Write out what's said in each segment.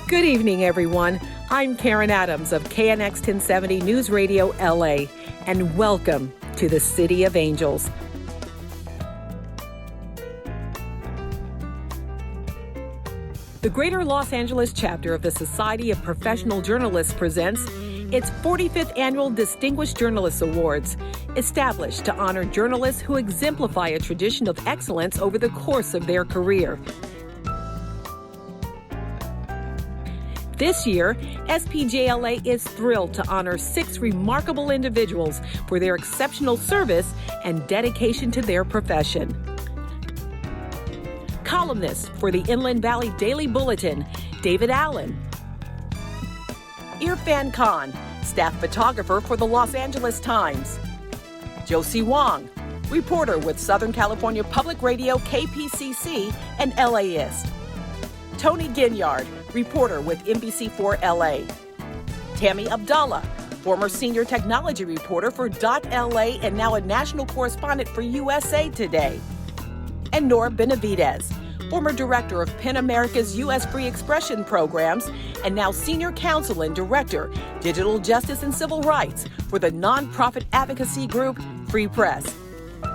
Good evening, everyone. I'm Karen Adams of KNX 1070 News Radio LA, and welcome to the City of Angels. The Greater Los Angeles chapter of the Society of Professional Journalists presents its 45th Annual Distinguished Journalists Awards, established to honor journalists who exemplify a tradition of excellence over the course of their career. This year, SPJLA is thrilled to honor 6 remarkable individuals for their exceptional service and dedication to their profession. Columnist for the Inland Valley Daily Bulletin, David Allen. Irfan Khan, staff photographer for the Los Angeles Times. Josie Wong, reporter with Southern California Public Radio KPCC and LAist. Tony Ginyard, reporter with NBC4 LA. Tammy Abdallah, former senior technology reporter for .LA and now a national correspondent for USA Today. And Nora Benavidez, former director of PEN America's U.S. Free Expression programs and now senior counsel and director, Digital Justice and Civil Rights for the nonprofit advocacy group Free Press.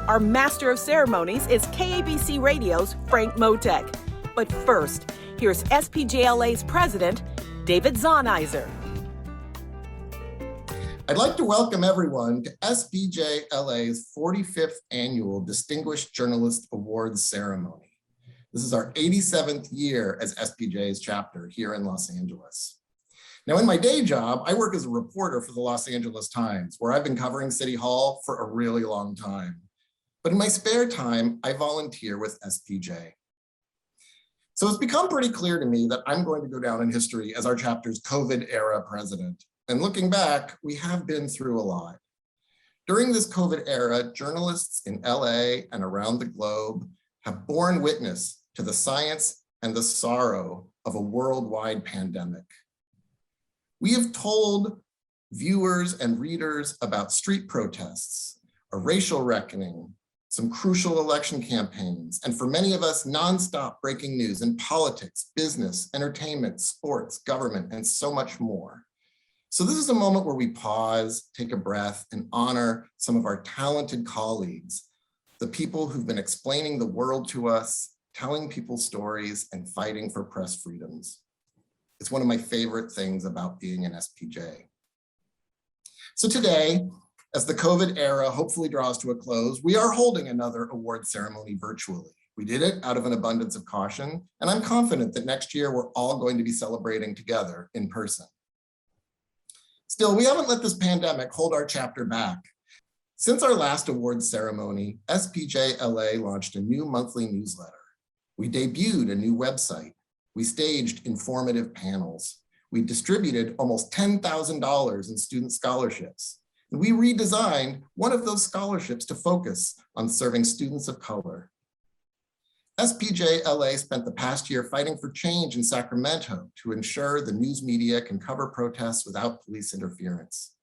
Our master of ceremonies is KABC Radio's Frank Motek. But first, here's SPJLA's president, David Zahniser. I'd like to welcome everyone to SPJLA's 45th Annual Distinguished Journalist Awards ceremony. This is our 87th year as SPJ's chapter here in Los Angeles. Now, in my day job, I work as a reporter for the Los Angeles Times, where I've been covering City Hall for a really long time. But in my spare time, I volunteer with SPJ. So it's become pretty clear to me that I'm going to go down in history as our chapter's COVID-era president. And looking back, we have been through a lot. During this COVID era, journalists in LA and around the globe have borne witness to the science and the sorrow of a worldwide pandemic. We have told viewers and readers about street protests, a racial reckoning, some crucial election campaigns, and for many of us, nonstop breaking news in politics, business, entertainment, sports, government, and so much more. So this is a moment where we pause, take a breath, and honor some of our talented colleagues, the people who've been explaining the world to us, telling people stories, and fighting for press freedoms. It's one of my favorite things about being an SPJ. So today, as the COVID era hopefully draws to a close, we are holding another award ceremony virtually. We did it out of an abundance of caution, and I'm confident that next year we're all going to be celebrating together in person. Still, we haven't let this pandemic hold our chapter back. Since our last awards ceremony, SPJLA launched a new monthly newsletter. We debuted a new website. We staged informative panels. We distributed almost $10,000 in student scholarships. And we redesigned one of those scholarships to focus on serving students of color. SPJLA spent the past year fighting for change in Sacramento to ensure the news media can cover protests without police interference.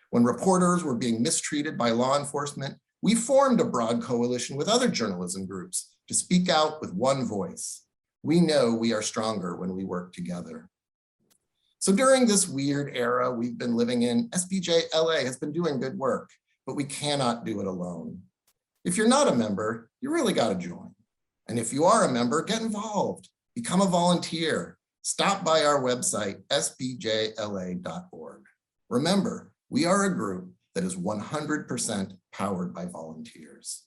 When reporters were being mistreated by law enforcement, we formed a broad coalition with other journalism groups to speak out with one voice. We know we are stronger when we work together. So during this weird era we've been living in, SPJLA has been doing good work, but we cannot do it alone. If you're not a member, you really got to join. And if you are a member, get involved, become a volunteer, stop by our website, spjla.org. Remember, we are a group that is 100% powered by volunteers.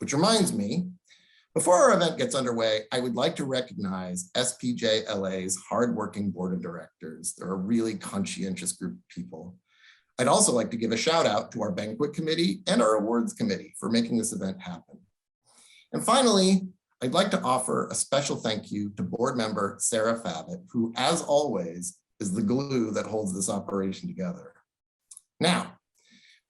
Which reminds me, before our event gets underway, I would like to recognize SPJLA's hardworking board of directors. They're a really conscientious group of people. I'd also like to give a shout out to our banquet committee and our awards committee for making this event happen. And finally, I'd like to offer a special thank you to board member Sarah Favit, who, as always, is the glue that holds this operation together. Now,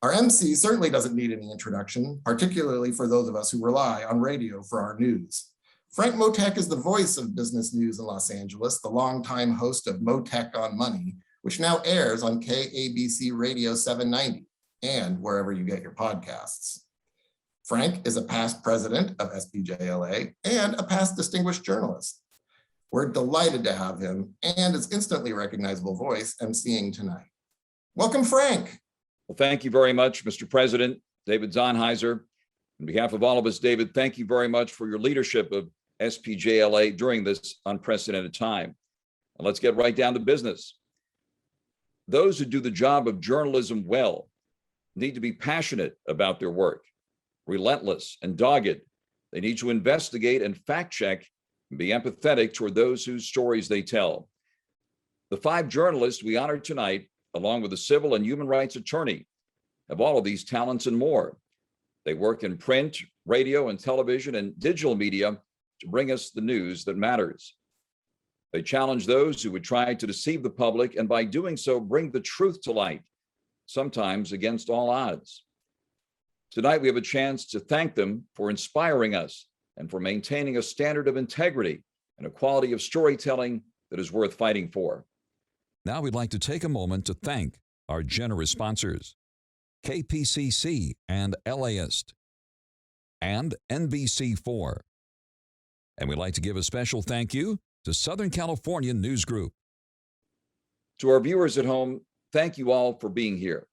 our MC certainly doesn't need any introduction, particularly for those of us who rely on radio for our news. Frank Motek is the voice of business news in Los Angeles, the longtime host of Motek on Money, which now airs on KABC Radio 790 and wherever you get your podcasts. Frank is a past president of SPJLA and a past distinguished journalist. We're delighted to have him and his instantly recognizable voice emceeing tonight. Welcome, Frank. Well, thank you very much, Mr. President, David Zonheiser. On behalf of all of us, David, thank you very much for your leadership of SPJLA during this unprecedented time. And let's get right down to business. Those who do the job of journalism well need to be passionate about their work, relentless and dogged. They need to investigate and fact check and be empathetic toward those whose stories they tell. The 5 journalists we honor tonight, along with a civil and human rights attorney, have all of these talents and more. They work in print, radio, and television and digital media to bring us the news that matters. They challenge those who would try to deceive the public, and by doing so, bring the truth to light, sometimes against all odds. Tonight, we have a chance to thank them for inspiring us and for maintaining a standard of integrity and a quality of storytelling that is worth fighting for. Now we'd like to take a moment to thank our generous sponsors, KPCC and LAist, and NBC4. And we'd like to give a special thank you to Southern California News Group. To our viewers at home, thank you all for being here.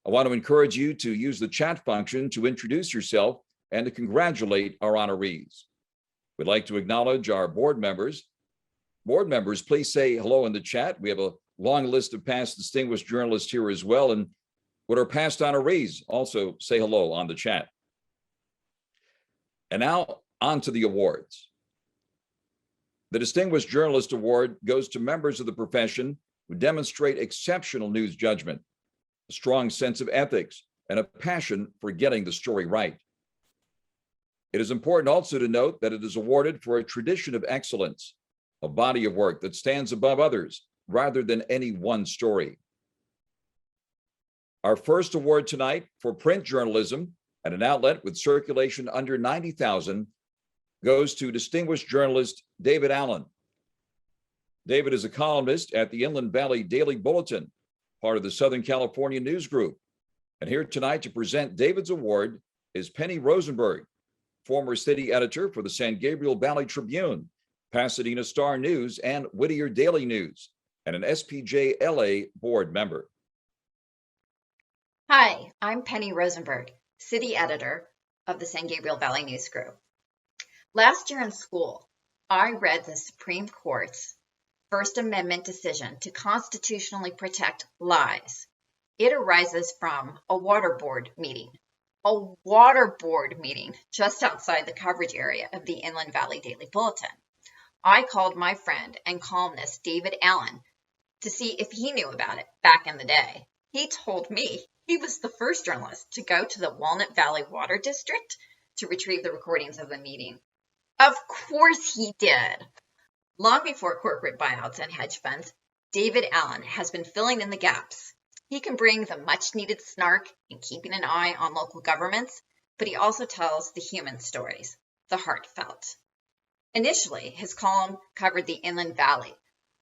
I want to encourage you to use the chat function to introduce yourself and to congratulate our honorees. We'd like to acknowledge our board members. Board members, please say hello in the chat. We have a long list of past distinguished journalists here as well, and would our past honorees also say hello on the chat. And now on to the awards. The Distinguished Journalist Award goes to members of the profession who demonstrate exceptional news judgment, a strong sense of ethics, and a passion for getting the story right. It is important also to note that it is awarded for a tradition of excellence, a body of work that stands above others rather than any one story. Our first award tonight for print journalism at an outlet with circulation under 90,000 goes to distinguished journalist David Allen. David is a columnist at the Inland Valley Daily Bulletin, part of the Southern California News Group. And here tonight to present David's award is Penny Rosenberg, former city editor for the San Gabriel Valley Tribune, Pasadena Star News, and Whittier Daily News, and an SPJ-LA board member. Hi, I'm Penny Rosenberg, city editor of the San Gabriel Valley News Group. Last year in school, I read the Supreme Court's First Amendment decision to constitutionally protect lies. It arises from a water board meeting just outside the coverage area of the Inland Valley Daily Bulletin. I called my friend and columnist David Allen to see if he knew about it back in the day. He told me he was the first journalist to go to the Walnut Valley Water District to retrieve the recordings of the meeting. Of course he did. Long before corporate buyouts and hedge funds, David Allen has been filling in the gaps. He can bring the much-needed snark and keeping an eye on local governments, but he also tells the human stories, the heartfelt. Initially, his column covered the Inland Valley,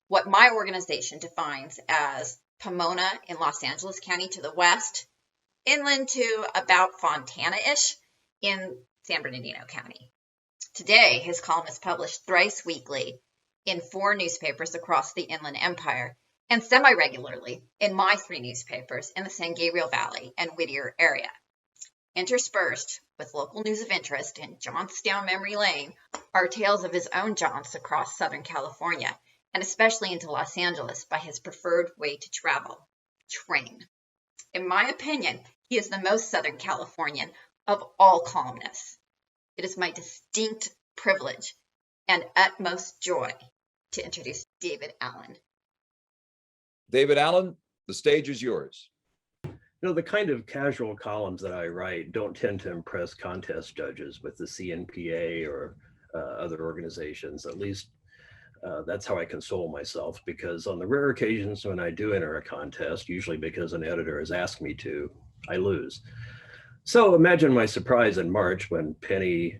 what my organization defines as Pomona in Los Angeles County to the west, inland to about Fontana-ish in San Bernardino County. Today, his column is published thrice weekly in 4 newspapers across the Inland Empire and semi-regularly in my 3 newspapers in the San Gabriel Valley and Whittier area. Interspersed with local news of interest in Johnstown Memory Lane are tales of his own jaunts across Southern California and especially into Los Angeles by his preferred way to travel, train. In my opinion, he is the most Southern Californian of all columnists. It is my distinct privilege and utmost joy to introduce David Allen. David Allen, the stage is yours. You know, the kind of casual columns that I write don't tend to impress contest judges with the CNPA or other organizations. At least that's how I console myself, because on the rare occasions when I do enter a contest, usually because an editor has asked me to, I lose. So imagine my surprise in March when Penny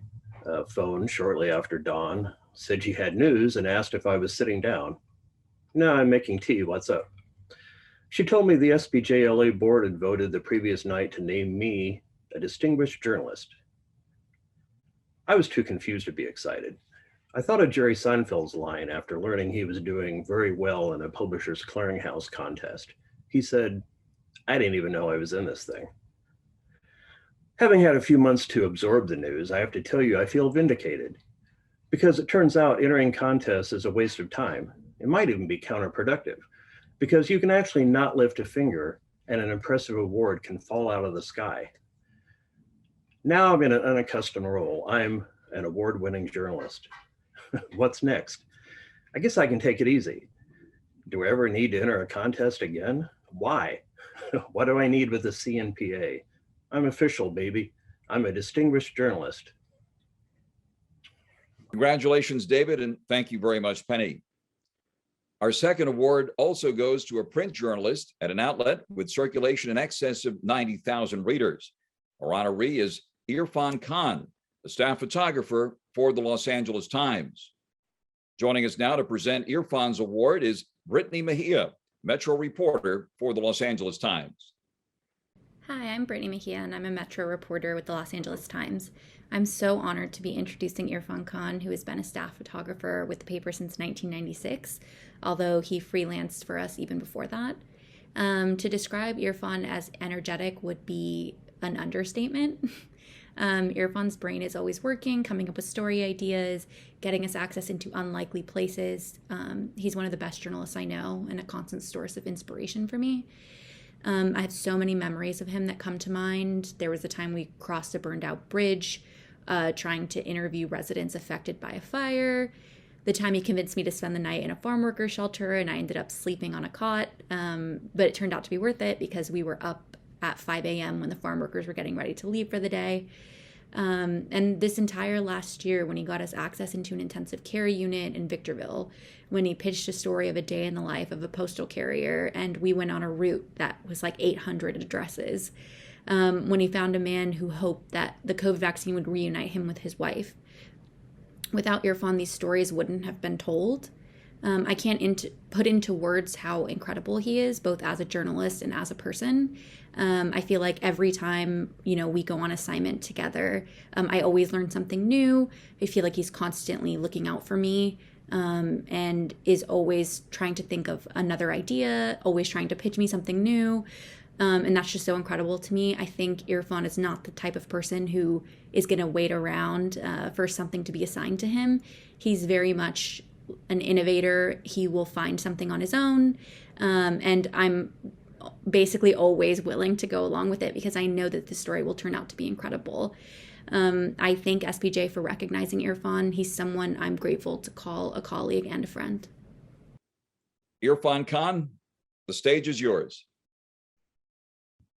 phoned shortly after dawn, said she had news and asked if I was sitting down. No, I'm making tea, what's up? She told me the SPJLA board had voted the previous night to name me a distinguished journalist. I was too confused to be excited. I thought of Jerry Seinfeld's line after learning he was doing very well in a Publishers Clearinghouse contest. He said, "I didn't even know I was in this thing." Having had a few months to absorb the news, I have to tell you I feel vindicated, because it turns out entering contests is a waste of time. It might even be counterproductive, because you can actually not lift a finger and an impressive award can fall out of the sky. Now I'm in an unaccustomed role. I'm an award-winning journalist. What's next? I guess I can take it easy. Do I ever need to enter a contest again? Why? What do I need with the CNPA? I'm official, baby. I'm a distinguished journalist. Congratulations, David, and thank you very much, Penny. Our second award also goes to a print journalist at an outlet with circulation in excess of 90,000 readers. Our honoree is Irfan Khan, a staff photographer for the Los Angeles Times. Joining us now to present Irfan's award is Brittany Mejia, Metro reporter for the Los Angeles Times. Hi, I'm Brittany Mejia, and I'm a Metro reporter with the Los Angeles Times. I'm so honored to be introducing Irfan Khan, who has been a staff photographer with the paper since 1996, although he freelanced for us even before that. To describe Irfan as energetic would be an understatement. Irfan's brain is always working, coming up with story ideas, getting us access into unlikely places. He's one of the best journalists I know and a constant source of inspiration for me. I have so many memories of him that come to mind. There was a time we crossed a burned out bridge, trying to interview residents affected by a fire. The time he convinced me to spend the night in a farm worker shelter and I ended up sleeping on a cot. But it turned out to be worth it because we were up at 5 a.m. when the farm workers were getting ready to leave for the day. And this entire last year, when he got us access into an intensive care unit in Victorville, when he pitched a story of a day in the life of a postal carrier, and we went on a route that was like 800 addresses, when he found a man who hoped that the COVID vaccine would reunite him with his wife. Without Irfan, these stories wouldn't have been told. I can't put into words how incredible he is, both as a journalist and as a person. I feel like every time, we go on assignment together, I always learn something new. I feel like he's constantly looking out for me, and is always trying to think of another idea, always trying to pitch me something new. And that's just so incredible to me. I think Irfan is not the type of person who is going to wait around for something to be assigned to him. He's very much an innovator. He will find something on his own. And I'm basically always willing to go along with it because I know that the story will turn out to be incredible. I thank SPJ for recognizing Irfan. He's someone I'm grateful to call a colleague and a friend. Irfan Khan, the stage is yours.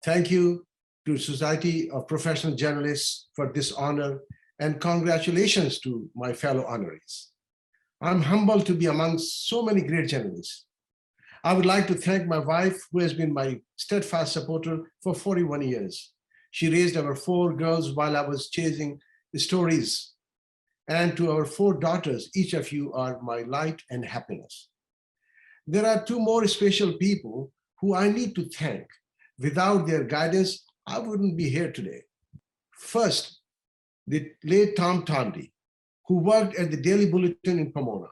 Thank you to Society of Professional Journalists for this honor, and congratulations to my fellow honorees. I'm humbled to be among so many great journalists. I would like to thank my wife, who has been my steadfast supporter for 41 years. She raised our 4 girls while I was chasing the stories. And to our 4 daughters, each of you are my light and happiness. There are 2 more special people who I need to thank. Without their guidance, I wouldn't be here today. First, the late Tom Tandy, who worked at the Daily Bulletin in Pomona.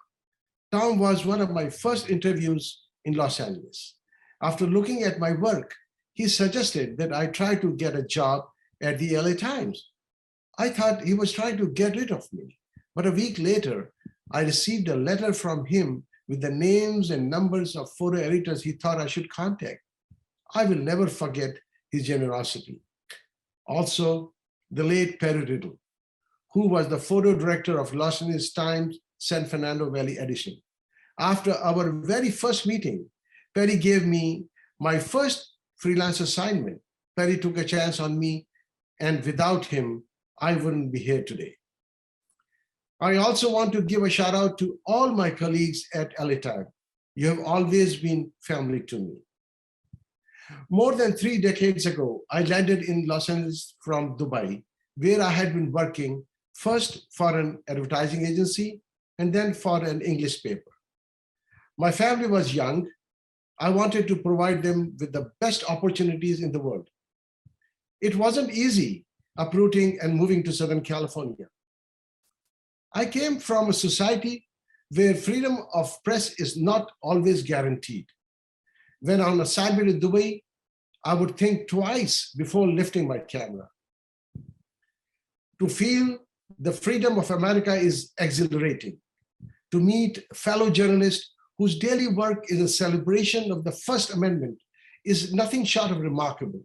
Tom was one of my first interviews in Los Angeles. After looking at my work, he suggested that I try to get a job at the LA Times. I thought he was trying to get rid of me. But a week later, I received a letter from him with the names and numbers of photo editors he thought I should contact. I will never forget his generosity. Also, the late Perry Riddle, who was the photo director of Los Angeles Times San Fernando Valley edition. After our very first meeting, Perry gave me my first freelance assignment. Perry took a chance on me, and without him, I wouldn't be here today. I also want to give a shout out to all my colleagues at LA Times. You have always been family to me. More than 3 decades ago, I landed in Los Angeles from Dubai, where I had been working first for an advertising agency and then for an English paper. My family was young. I wanted to provide them with the best opportunities in the world. It wasn't easy uprooting and moving to Southern California. I came from a society where freedom of press is not always guaranteed. When on assignment in Dubai, I would think twice before lifting my camera. To feel the freedom of America is exhilarating. To meet fellow journalists whose daily work is a celebration of the First Amendment is nothing short of remarkable.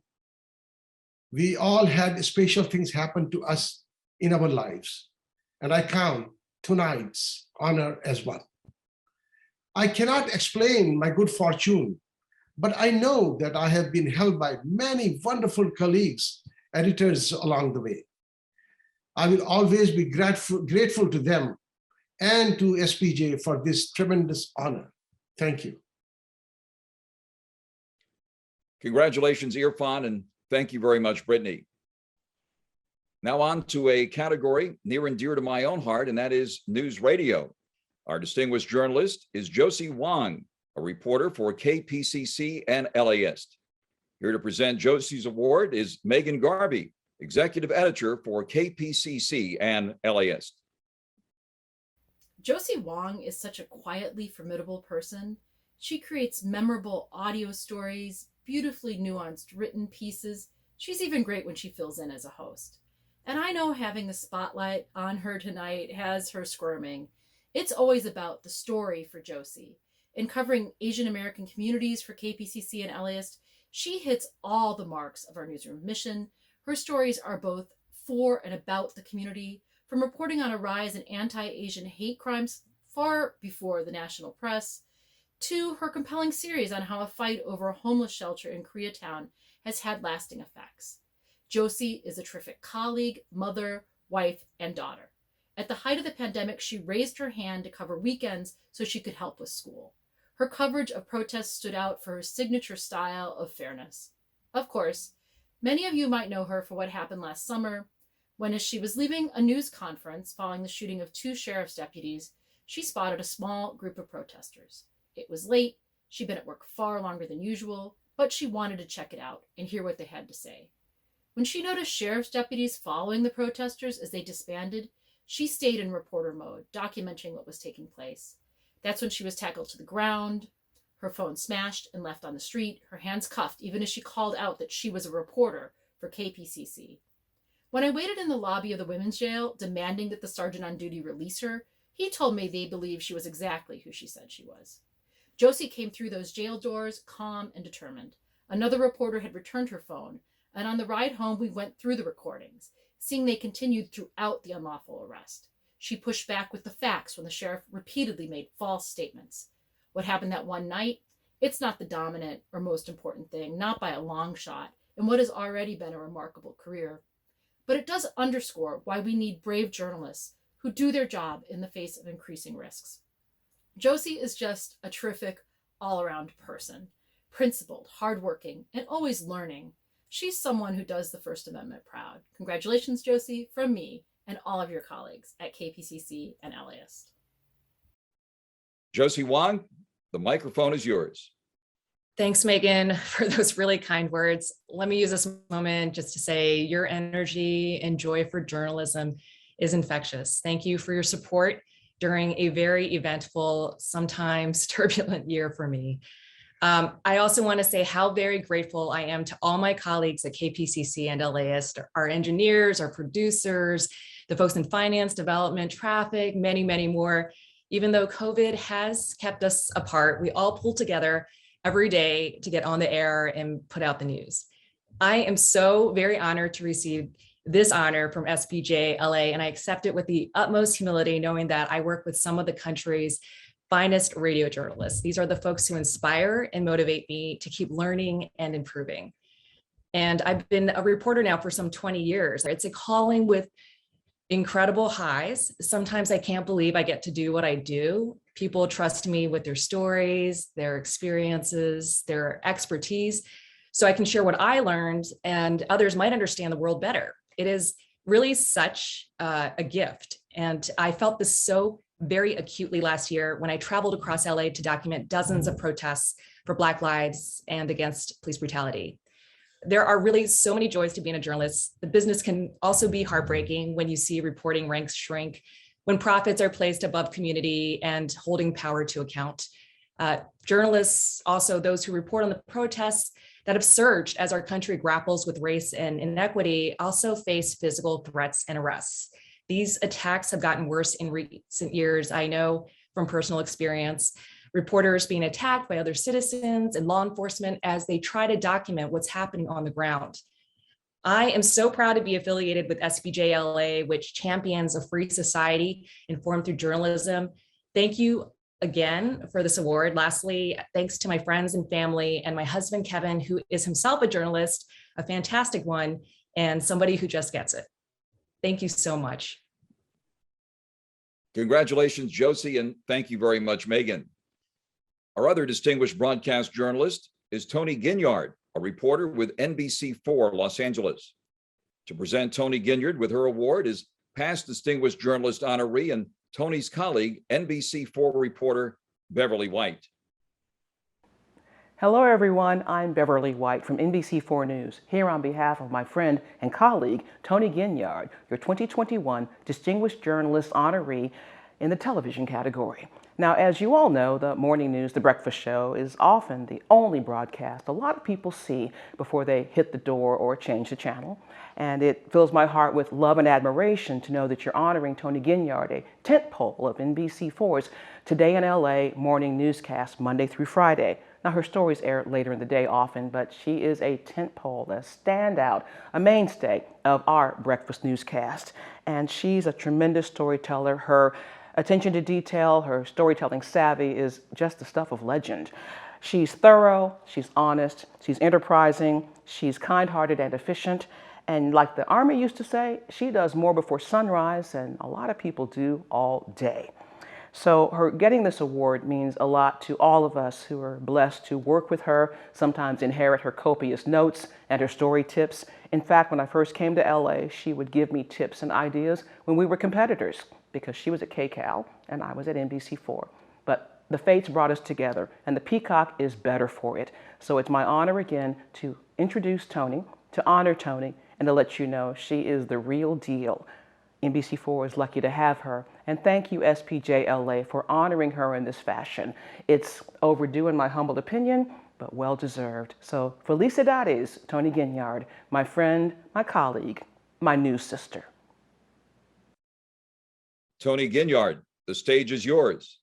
We all had special things happen to us in our lives, and I count tonight's honor as one. I cannot explain my good fortune, but I know that I have been helped by many wonderful colleagues, editors along the way. I will always be grateful to them and to SPJ for this tremendous honor. Thank you. Congratulations, Irfan, and thank you very much, Brittany. Now on to a category near and dear to my own heart, and that is news radio. Our distinguished journalist is Josie Wong, a reporter for KPCC and LAist. Here to present Josie's award is Megan Garvey, executive editor for KPCC and LAist. Josie Wong is such a quietly formidable person. She creates memorable audio stories, beautifully nuanced written pieces. She's even great when she fills in as a host. And I know having the spotlight on her tonight has her squirming. It's always about the story for Josie. In covering Asian American communities for KPCC and LAist, she hits all the marks of our newsroom mission. Her stories are both for and about the community, from reporting on a rise in anti-Asian hate crimes far before the national press, to her compelling series on how a fight over a homeless shelter in Koreatown has had lasting effects. Josie is a terrific colleague, mother, wife, and daughter. At the height of the pandemic, she raised her hand to cover weekends so she could help with school. Her coverage of protests stood out for her signature style of fairness. Of course, many of you might know her for what happened last summer, when, as she was leaving a news conference following the shooting of 2 sheriff's deputies, she spotted a small group of protesters. It was late, she'd been at work far longer than usual, but she wanted to check it out and hear what they had to say. When she noticed sheriff's deputies following the protesters as they disbanded, she stayed in reporter mode, documenting what was taking place. That's when she was tackled to the ground, her phone smashed and left on the street, her hands cuffed, even as she called out that she was a reporter for KPCC. When I waited in the lobby of the women's jail, demanding that the sergeant on duty release her, he told me they believed she was exactly who she said she was. Josie came through those jail doors, calm and determined. Another reporter had returned her phone, and on the ride home, we went through the recordings, seeing they continued throughout the unlawful arrest. She pushed back with the facts when the sheriff repeatedly made false statements. What happened that one night? It's not the dominant or most important thing, not by a long shot, in what has already been a remarkable career. But it does underscore why we need brave journalists who do their job in the face of increasing risks. Josie is just a terrific all-around person, principled, hardworking, and always learning. She's someone who does the First Amendment proud. Congratulations, Josie, from me and all of your colleagues at KPCC and LAist. Josie Wong, the microphone is yours. Thanks, Megan, for those really kind words. Let me use this moment just to say your energy and joy for journalism is infectious. Thank you for your support during a very eventful, sometimes turbulent year for me. I also want to say how very grateful I am to all my colleagues at KPCC and LAist, our engineers, our producers, the folks in finance, development, traffic, many, many more. Even though COVID has kept us apart, we all pull together every day to get on the air and put out the news. I am so very honored to receive this honor from SPJ LA, and I accept it with the utmost humility, knowing that I work with some of the country's finest radio journalists. These are the folks who inspire and motivate me to keep learning and improving. And I've been a reporter now for some 20 years. It's a calling with incredible highs. Sometimes I can't believe I get to do what I do. People trust me with their stories, their experiences, their expertise, so I can share what I learned and others might understand the world better. It is really such a gift. And I felt this so very acutely last year when I traveled across LA to document dozens of protests for Black lives and against police brutality. There are really so many joys to being a journalist. The business can also be heartbreaking when you see reporting ranks shrink, when profits are placed above community and holding power to account. Journalists, also those who report on the protests that have surged as our country grapples with race and inequity, also face physical threats and arrests. These attacks have gotten worse in recent years. I know from personal experience, reporters being attacked by other citizens and law enforcement as they try to document what's happening on the ground. I am so proud to be affiliated with SPJ-LA, which champions a free society informed through journalism. Thank you again for this award. Lastly, thanks to my friends and family and my husband, Kevin, who is himself a journalist, a fantastic one, and somebody who just gets it. Thank you so much. Congratulations, Josie, and thank you very much, Megan. Our other distinguished broadcast journalist is Tony Ginyard, a reporter with NBC4 Los Angeles. To present Tony Ginyard with her award is past distinguished journalist honoree and Tony's colleague, NBC4 reporter Beverly White. Hello, everyone. I'm Beverly White from NBC4 News, here on behalf of my friend and colleague, Tony Ginyard, your 2021 Distinguished Journalist honoree in the television category. Now, as you all know, the morning news, The Breakfast Show, is often the only broadcast a lot of people see before they hit the door or change the channel. And it fills my heart with love and admiration to know that you're honoring Tony Ginyard, a tentpole of NBC4's Today in LA morning newscast, Monday through Friday. Now, her stories air later in the day often, but she is a tentpole, a standout, a mainstay of our breakfast newscast. And she's a tremendous storyteller. Her attention to detail, her storytelling savvy is just the stuff of legend. She's thorough, she's honest, she's enterprising, she's kind-hearted and efficient. And like the Army used to say, she does more before sunrise than a lot of people do all day. So her getting this award means a lot to all of us who are blessed to work with her, sometimes inherit her copious notes and her story tips. In fact, when I first came to LA, she would give me tips and ideas when we were competitors, because she was at KCAL and I was at NBC4. But the fates brought us together, and the Peacock is better for it. So it's my honor again to introduce Tony, to honor Tony, and to let you know she is the real deal. NBC4 is lucky to have her, and thank you, SPJ-LA, for honoring her in this fashion. It's overdue in my humble opinion, but well-deserved. So felicidades, Tony Ginyard, my friend, my colleague, my news sister. Tony Ginyard, the stage is yours.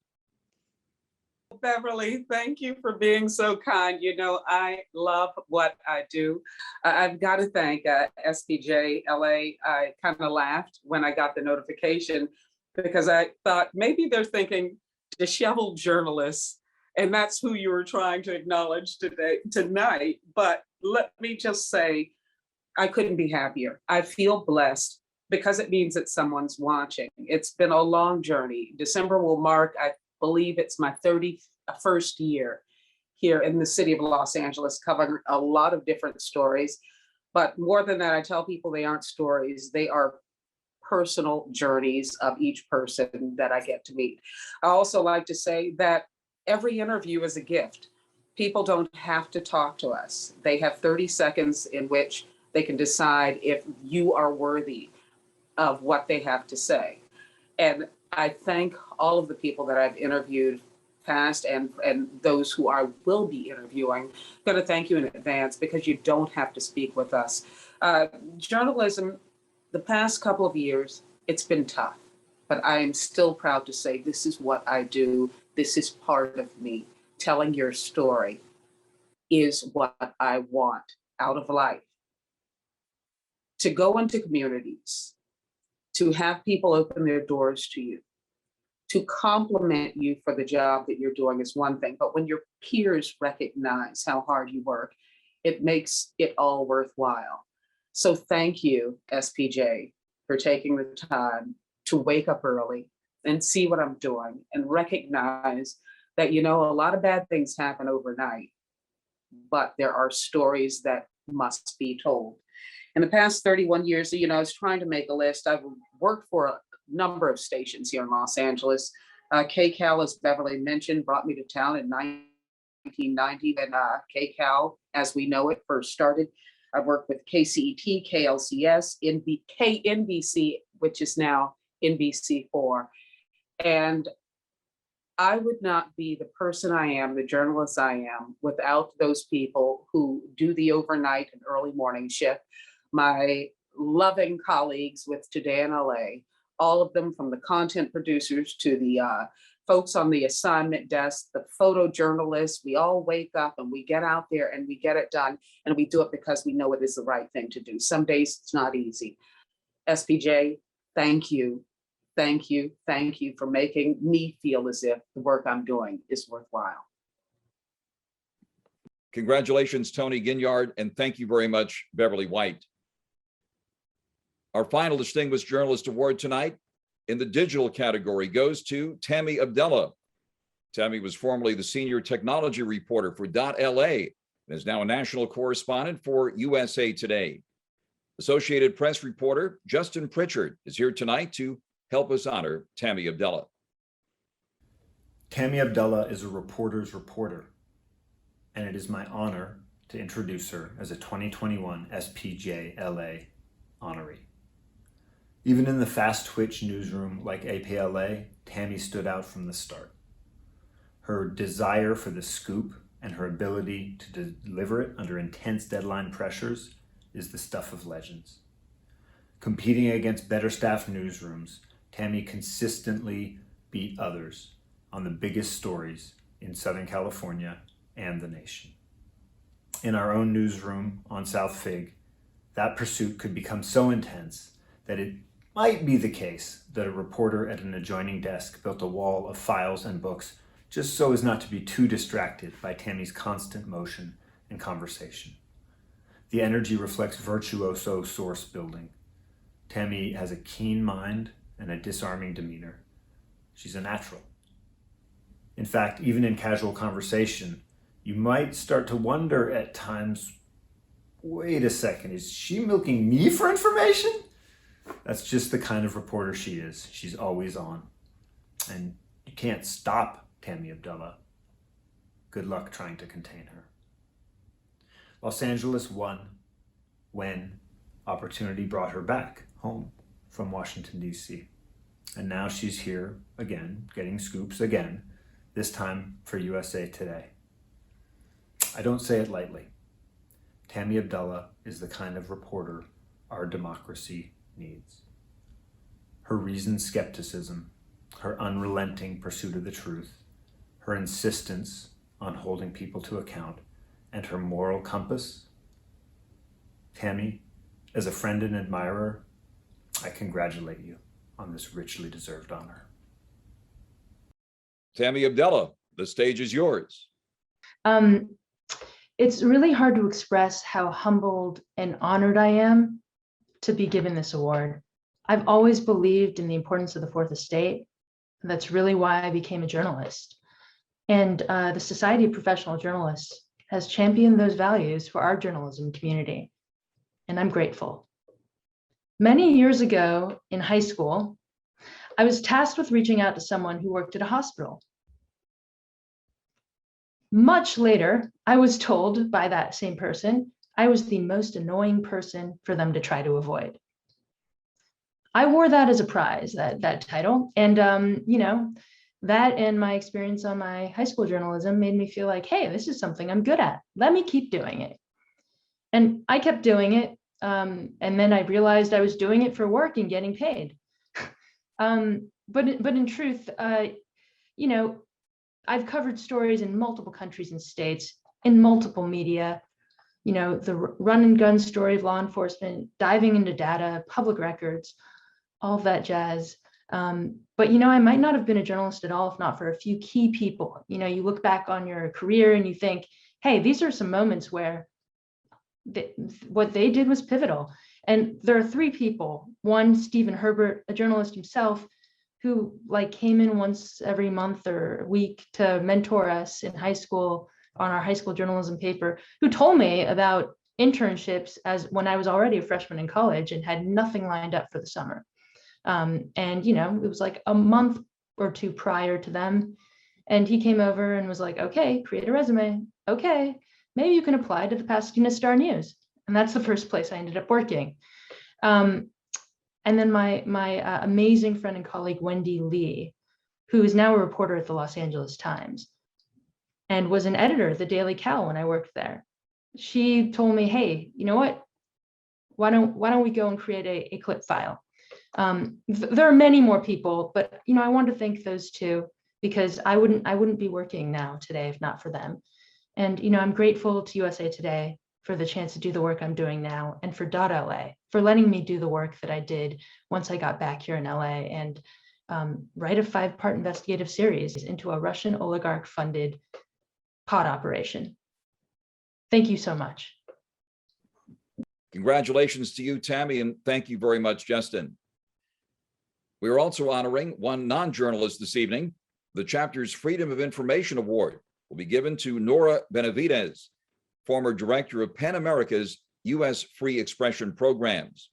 Beverly, thank you for being so kind. You know, I love what I do. I've got to thank SPJ-LA. I kind of laughed when I got the notification because I thought maybe they're thinking disheveled journalists, and that's who you were trying to acknowledge tonight. But let me just say, I couldn't be happier. I feel blessed because it means that someone's watching. It's been a long journey. December will mark, I believe it's my 31st year here in the city of Los Angeles, covering a lot of different stories. But more than that, I tell people they aren't stories, they are personal journeys of each person that I get to meet. I also like to say that every interview is a gift. People don't have to talk to us. They have 30 seconds in which they can decide if you are worthy of what they have to say. And I thank all of the people that I've interviewed past and those who I will be interviewing. I'm going to thank you in advance because you don't have to speak with us. Journalism, the past couple of years, it's been tough, but I am still proud to say this is what I do. This is part of me. Telling your story is what I want out of life. To go into communities, to have people open their doors to you, to compliment you for the job that you're doing is one thing, but when your peers recognize how hard you work, it makes it all worthwhile. So thank you, SPJ, for taking the time to wake up early and see what I'm doing and recognize that, you know, a lot of bad things happen overnight, but there are stories that must be told. In the past 31 years, you know, I was trying to make a list. I've worked for a number of stations here in Los Angeles. KCAL, as Beverly mentioned, brought me to town in 1990 when KCAL, as we know it, first started. I've worked with KCET, KLCS, KNBC, which is now NBC4. And I would not be the person I am, the journalist I am, without those people who do the overnight and early morning shift. My loving colleagues with Today in LA, all of them, from the content producers to the folks on the assignment desk, the photojournalists. We all wake up and we get out there and we get it done, and we do it because we know it is the right thing to do. Some days it's not easy. SPJ, thank you. Thank you. Thank you for making me feel as if the work I'm doing is worthwhile. Congratulations, Tony Ginyard, and thank you very much, Beverly White. Our final Distinguished Journalist Award tonight in the digital category goes to Tammy Abdallah. Tammy was formerly the senior technology reporter for .LA and is now a national correspondent for USA Today. Associated Press reporter Justin Pritchard is here tonight to help us honor Tammy Abdallah. Tammy Abdallah is a reporter's reporter, and it is my honor to introduce her as a 2021 SPJ LA honoree. Even in the fast-twitch newsroom like APLA, Tammy stood out from the start. Her desire for the scoop and her ability to deliver it under intense deadline pressures is the stuff of legends. Competing against better staffed newsrooms, Tammy consistently beat others on the biggest stories in Southern California and the nation. In our own newsroom on South Fig, that pursuit could become so intense that it might be the case that a reporter at an adjoining desk built a wall of files and books just so as not to be too distracted by Tammy's constant motion and conversation. The energy reflects virtuoso source building. Tammy has a keen mind and a disarming demeanor. She's a natural. In fact, even in casual conversation, you might start to wonder at times, wait a second, is she milking me for information? That's just the kind of reporter she is. She's always on. And you can't stop Tammy Abdallah. Good luck trying to contain her. Los Angeles won when opportunity brought her back home from Washington, D.C. And now she's here again, getting scoops again, this time for USA Today. I don't say it lightly. Tammy Abdallah is the kind of reporter our democracy needs. Her reasoned skepticism, her unrelenting pursuit of the truth, her insistence on holding people to account, and her moral compass. Tammy, as a friend and admirer, I congratulate you on this richly deserved honor. Tammy Abdallah, the stage is yours. It's really hard to express how humbled and honored I am to be given this award. I've always believed in the importance of the Fourth Estate. That's really why I became a journalist. And the Society of Professional Journalists has championed those values for our journalism community, and I'm grateful. Many years ago in high school, I was tasked with reaching out to someone who worked at a hospital. Much later, I was told by that same person I was the most annoying person for them to try to avoid. I wore that as a prize, that title. And, that and my experience on my high school journalism made me feel like, hey, this is something I'm good at. Let me keep doing it. And I kept doing it. And then I realized I was doing it for work and getting paid. But in truth, I've covered stories in multiple countries and states, in multiple media, the run and gun story of law enforcement, diving into data, public records, all of that jazz. But I might not have been a journalist at all if not for a few key people. You look back on your career and you think, hey, these are some moments where what they did was pivotal. And there are three people. One, Stephen Herbert, a journalist himself, who came in once every month or week to mentor us in high school on our high school journalism paper, who told me about internships as when I was already a freshman in college and had nothing lined up for the summer. It was like a month or two prior to them. And he came over and was like, okay, create a resume. Okay, maybe you can apply to the Pasadena Star News. And that's the first place I ended up working. And then my amazing friend and colleague, Wendy Lee, who is now a reporter at the Los Angeles Times and was an editor at the Daily Cal when I worked there. She told me, hey, you know what? Why don't we go and create a clip file? There are many more people, but I want to thank those two because I wouldn't be working now today if not for them. And I'm grateful to USA Today for the chance to do the work I'm doing now, and for .LA for letting me do the work that I did once I got back here in LA and write a 5-part investigative series into a Russian oligarch-funded pod operation. Thank you so much. Congratulations to you, Tammy, and thank you very much, Justin. We are also honoring one non-journalist this evening. The chapter's Freedom of Information Award will be given to Nora Benavides, former director of PEN America's U.S. Free Expression Programs,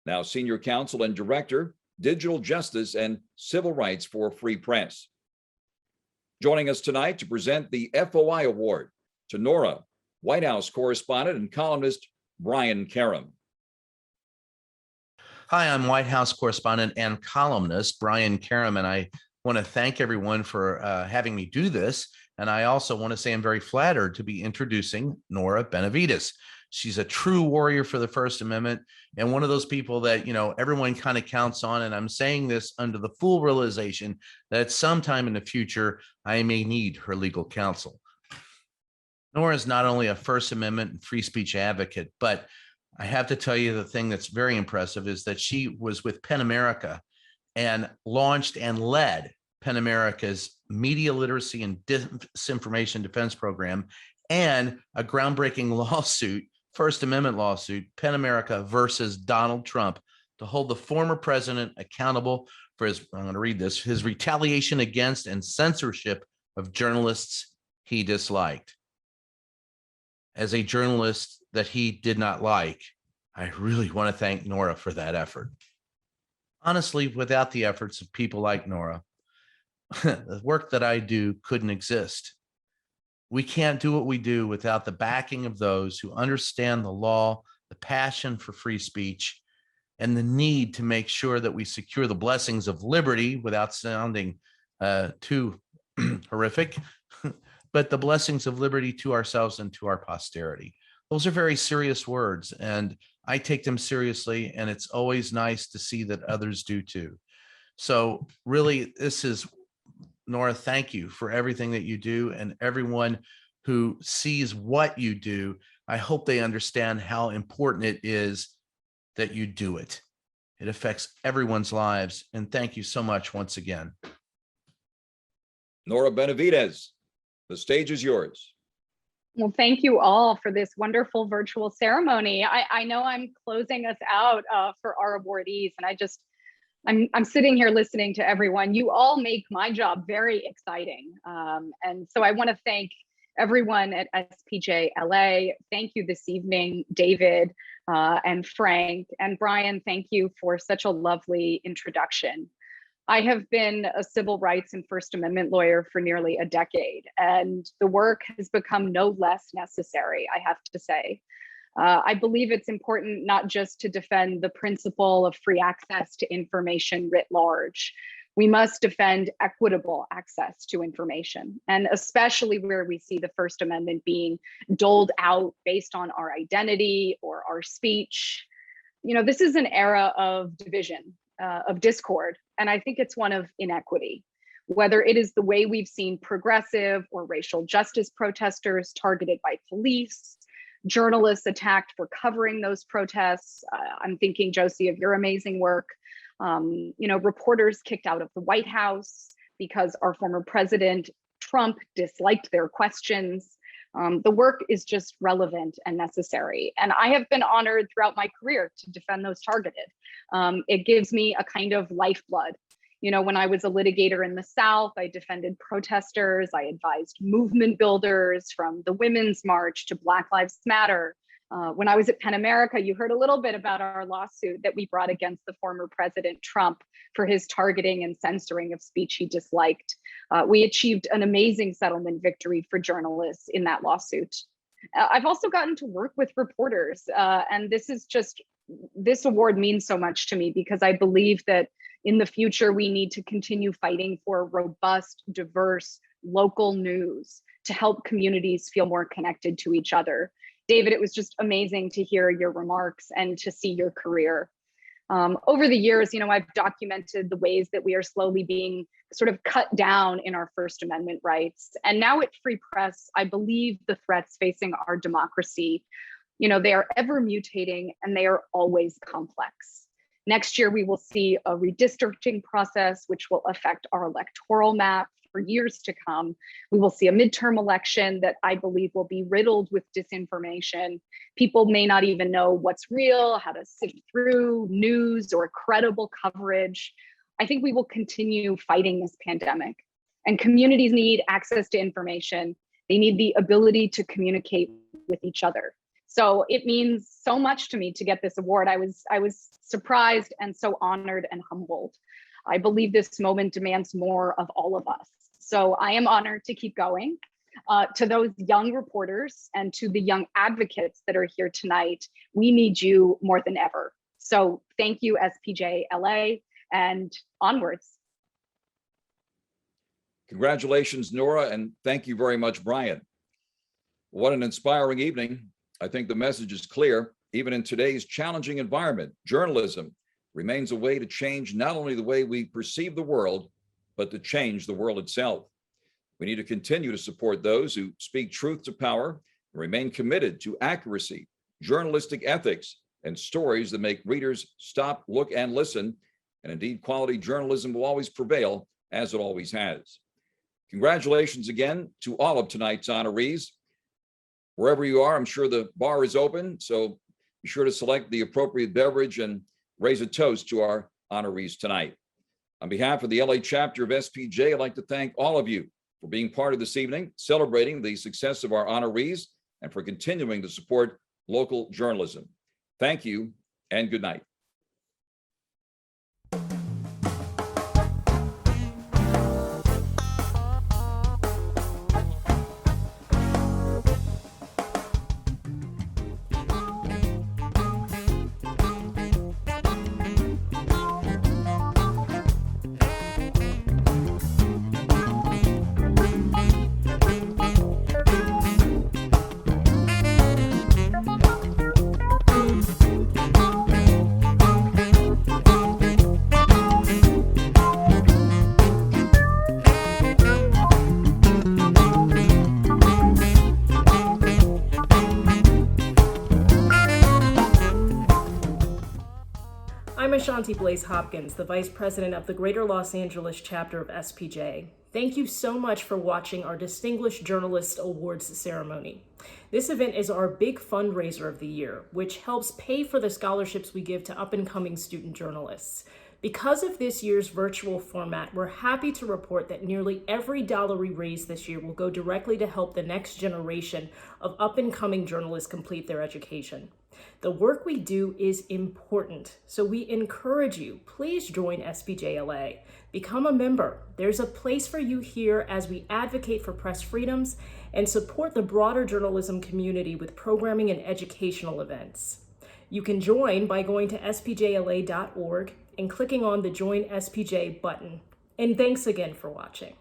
now senior counsel and director, Digital Justice and Civil Rights for Free Press. Joining us tonight to present the FOI Award to Nora, White House correspondent and columnist Brian Karem. Hi, I'm White House correspondent and columnist Brian Karem, and I want to thank everyone for having me do this. And I also want to say I'm very flattered to be introducing Nora Benavides. She's a true warrior for the First Amendment and one of those people that, everyone kind of counts on. And I'm saying this under the full realization that sometime in the future, I may need her legal counsel. Nora is not only a First Amendment and free speech advocate, but I have to tell you the thing that's very impressive is that she was with PEN America and launched and led PEN America's media literacy and disinformation defense program and a groundbreaking lawsuit, First Amendment lawsuit, PEN America versus Donald Trump, to hold the former president accountable for his, I'm going to read this, his retaliation against and censorship of journalists he disliked. As a journalist that he did not like, I really want to thank Nora for that effort. Honestly, without the efforts of people like Nora, the work that I do couldn't exist. We can't do what we do without the backing of those who understand the law, the passion for free speech, and the need to make sure that we secure the blessings of liberty without sounding too horrific, but the blessings of liberty to ourselves and to our posterity. Those are very serious words, and I take them seriously, and it's always nice to see that others do too. So really, this is, Nora, thank you for everything that you do, and everyone who sees what you do, I hope they understand how important it is that you do it. It affects everyone's lives, and thank you so much once again. Nora Benavides, the stage is yours. Well, thank you all for this wonderful virtual ceremony. I know I'm closing us out for our awardees, and I'm sitting here listening to everyone. You all make my job very exciting. And so I want to thank everyone at SPJ LA. Thank you this evening, David and Frank, and Brian, thank you for such a lovely introduction. I have been a civil rights and First Amendment lawyer for nearly a decade, and the work has become no less necessary, I have to say. I believe it's important not just to defend the principle of free access to information writ large. We must defend equitable access to information, and especially where we see the First Amendment being doled out based on our identity or our speech. This is an era of division, of discord, and I think it's one of inequity. Whether it is the way we've seen progressive or racial justice protesters targeted by police, journalists attacked for covering those protests. I'm thinking, Josie, of your amazing work. Reporters kicked out of the White House because our former president, Trump, disliked their questions. The work is just relevant and necessary. And I have been honored throughout my career to defend those targeted. It gives me a kind of lifeblood. When I was a litigator in the South, I defended protesters, I advised movement builders from the Women's March to Black Lives Matter. When I was at PEN America, you heard a little bit about our lawsuit that we brought against the former President Trump for his targeting and censoring of speech he disliked. We achieved an amazing settlement victory for journalists in that lawsuit. I've also gotten to work with reporters, and this is just this award means so much to me because I believe that in the future, we need to continue fighting for robust, diverse, local news to help communities feel more connected to each other. David, it was just amazing to hear your remarks and to see your career. Over the years, I've documented the ways that we are slowly being sort of cut down in our First Amendment rights. And now at Free Press, I believe the threats facing our democracy, they are ever mutating and they are always complex. Next year, we will see a redistricting process, which will affect our electoral map for years to come. We will see a midterm election that I believe will be riddled with disinformation. People may not even know what's real, how to sift through news or credible coverage. I think we will continue fighting this pandemic, and communities need access to information. They need the ability to communicate with each other. So it means so much to me to get this award. I was surprised and so honored and humbled. I believe this moment demands more of all of us. So I am honored to keep going. To those young reporters and to the young advocates that are here tonight, we need you more than ever. So thank you, SPJ LA, and onwards. Congratulations, Nora, and thank you very much, Brian. What an inspiring evening. I think the message is clear. Even in today's challenging environment, journalism remains a way to change not only the way we perceive the world, but to change the world itself. We need to continue to support those who speak truth to power and remain committed to accuracy, journalistic ethics, and stories that make readers stop, look, and listen. And indeed, quality journalism will always prevail, as it always has. Congratulations again to all of tonight's honorees. Wherever you are, I'm sure the bar is open, so be sure to select the appropriate beverage and raise a toast to our honorees tonight. On behalf of the LA chapter of SPJ, I'd like to thank all of you for being part of this evening, celebrating the success of our honorees and for continuing to support local journalism. Thank you and good night. I'm Ashanti Blaze Hopkins, the Vice President of the Greater Los Angeles chapter of SPJ. Thank you so much for watching our Distinguished Journalist Awards ceremony. This event is our big fundraiser of the year, which helps pay for the scholarships we give to up-and-coming student journalists. Because of this year's virtual format, we're happy to report that nearly every dollar we raise this year will go directly to help the next generation of up-and-coming journalists complete their education. The work we do is important, so we encourage you, please join SPJ LA. Become a member. There's a place for you here as we advocate for press freedoms and support the broader journalism community with programming and educational events. You can join by going to spjla.org and clicking on the Join SPJ button. And thanks again for watching.